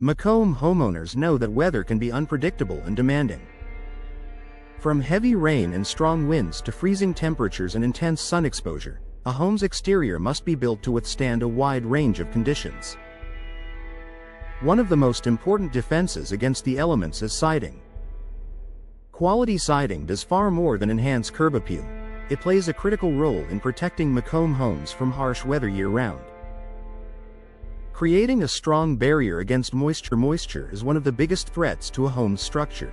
Macomb homeowners know that weather can be unpredictable and demanding. From heavy rain and strong winds to freezing temperatures and intense sun exposure, a home's exterior must be built to withstand a wide range of conditions. One of the most important defenses against the elements is siding. Quality siding does far more than enhance curb appeal. It plays a critical role in protecting Macomb homes from harsh weather year-round. Creating a strong barrier against moisture is one of the biggest threats to a home's structure.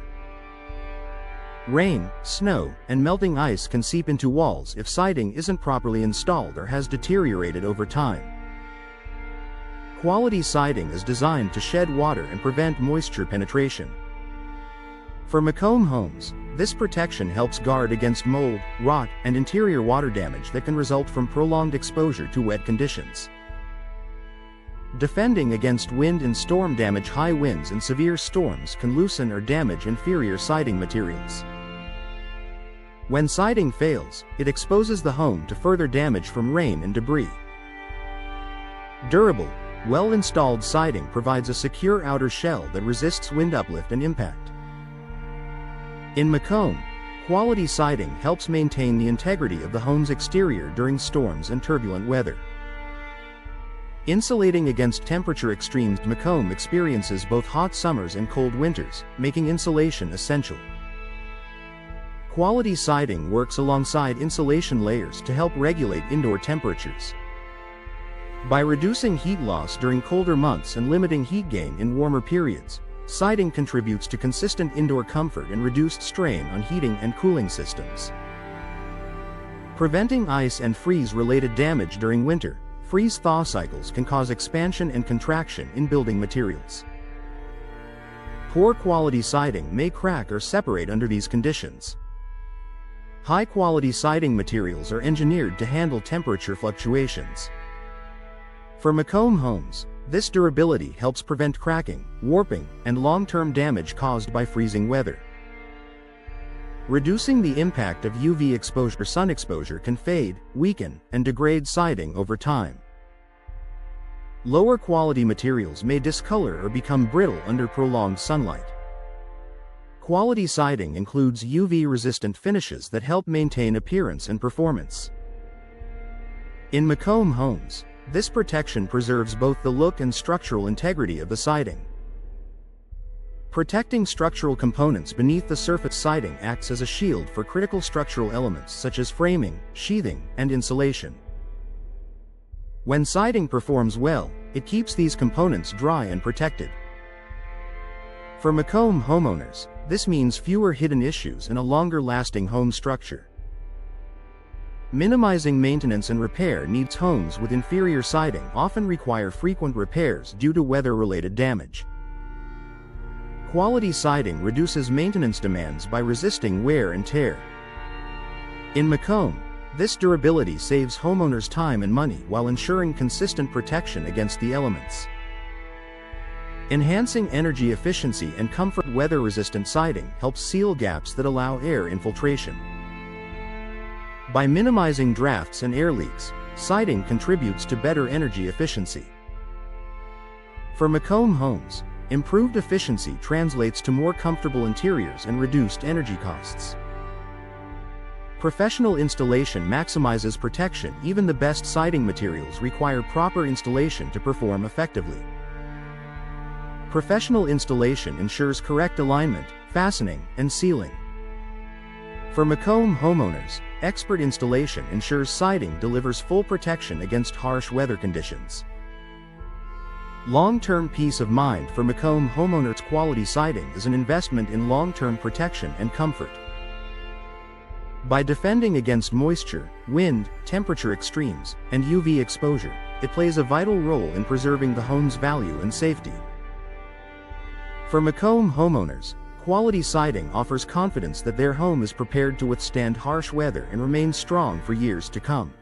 Rain, snow, and melting ice can seep into walls if siding isn't properly installed or has deteriorated over time. Quality siding is designed to shed water and prevent moisture penetration. For Macomb homes, this protection helps guard against mold, rot, and interior water damage that can result from prolonged exposure to wet conditions. Defending against wind and storm damage. High winds and severe storms can loosen or damage inferior siding materials. When siding fails, it exposes the home to further damage from rain and debris. Durable, well-installed siding provides a secure outer shell that resists wind uplift and impact. In Macomb, quality siding helps maintain the integrity of the home's exterior during storms and turbulent weather. Insulating against temperature extremes. Macomb experiences both hot summers and cold winters, making insulation essential. Quality siding works alongside insulation layers to help regulate indoor temperatures. By reducing heat loss during colder months and limiting heat gain in warmer periods, siding contributes to consistent indoor comfort and reduced strain on heating and cooling systems. Preventing ice and freeze-related damage during winter. Freeze-thaw cycles can cause expansion and contraction in building materials. Poor quality siding may crack or separate under these conditions. High-quality siding materials are engineered to handle temperature fluctuations. For Macomb homes, this durability helps prevent cracking, warping, and long-term damage caused by freezing weather. Reducing the impact of UV exposure. Sun exposure can fade, weaken, and degrade siding over time. Lower quality materials may discolor or become brittle under prolonged sunlight. Quality siding includes UV-resistant finishes that help maintain appearance and performance. In Macomb homes, this protection preserves both the look and structural integrity of the siding. Protecting structural components beneath the surface. Siding acts as a shield for critical structural elements such as framing, sheathing, and insulation. When siding performs well, it keeps these components dry and protected. For Macomb homeowners, this means fewer hidden issues and a longer-lasting home structure. Minimizing maintenance and repair needs. Homes with inferior siding often require frequent repairs due to weather-related damage. Quality siding reduces maintenance demands by resisting wear and tear. In Macomb, this durability saves homeowners time and money while ensuring consistent protection against the elements. Enhancing energy efficiency and comfort. Weather-resistant siding helps seal gaps that allow air infiltration. By minimizing drafts and air leaks, siding contributes to better energy efficiency. For Macomb homes, improved efficiency translates to more comfortable interiors and reduced energy costs. Professional installation maximizes protection. Even the best siding materials require proper installation to perform effectively. Professional installation ensures correct alignment, fastening, and sealing. For Macomb homeowners, expert installation ensures siding delivers full protection against harsh weather conditions. Long-term peace of mind. For Macomb homeowners, quality siding is an investment in long-term protection and comfort. By defending against moisture, wind, temperature extremes, and UV exposure, it plays a vital role in preserving the home's value and safety. For Macomb homeowners, quality siding offers confidence that their home is prepared to withstand harsh weather and remain strong for years to come.